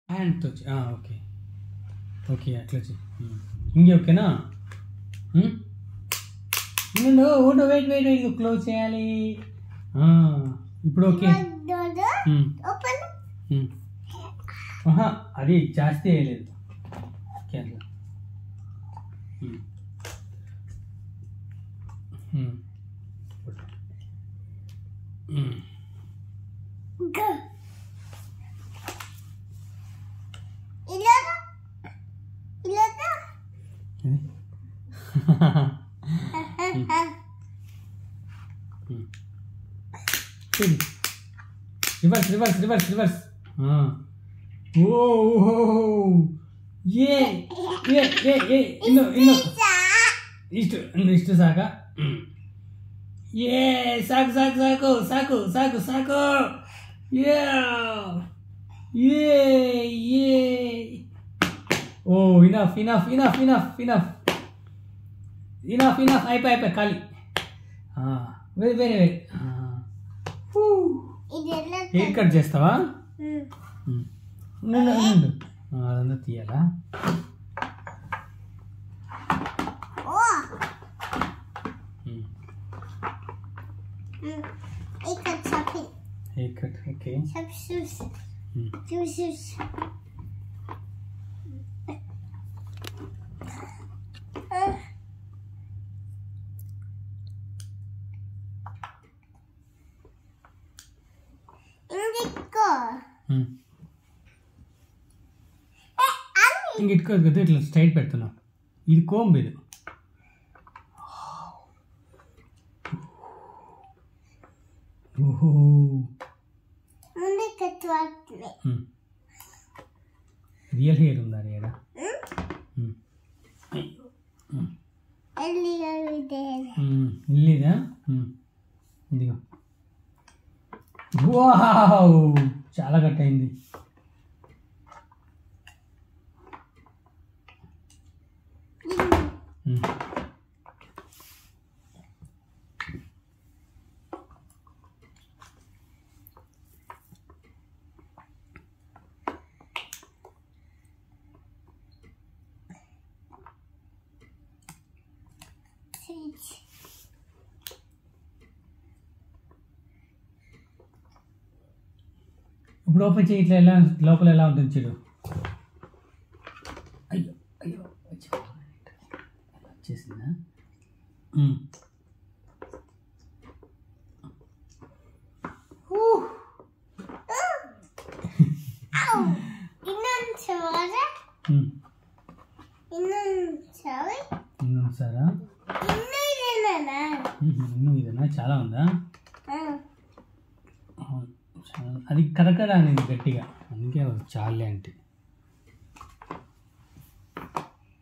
హ్యాండ్తో okay okay అట్లా ఇంకే ఓకేనా ఉండు వెయిట్ వెయిట్ వెయిట్ క్లోజ్ చేయాలి ఇప్పుడు ఓకే అది జాస్తి వేయలేదు ఓకే అట్లా రివర్స్ రివర్స్ రివర్స్ రివర్స్ ఓ ఏ ఏ ఏ ఏ ఇನ್ನು ಇನ್ನು ಇಷ್ಟು ಸಾಕ ಏ ಸಾಕು ಸಾಕು ಸಾಕು ಸಾಕು ಸಾಕು ಸಾಕು ಏ ಏ ఓ enough enough enough enough enough enough enough అయిపోయి ఖాళీ very very very hair cut చేస్తావా అదంతా తీయాలా హెయిర్ కట్ ఓకే ఇంక ఇట్టుకోదు కదా ఇట్లా స్ట్రైట్ పెడుతున్నావు ఇది కోంబ్ ఇది ఓహో రియల్ హెయిర్ ఉందా రేడా ఇల్లిదా ఇదిగో వావ్ చాలా కట్ అయింది ఇప్పుడు ఓపెన్ చేయి ఇట్లా ఎలా లోపల ఎలా ఉంటుంది చూడు అయ్యో అయ్యో వచ్చేసిందా సరా ఇನ್ನು ఇదేనా చాలా ఉందా అది కరకరా అనేది గట్టిగా అందుకే చాలే అంటే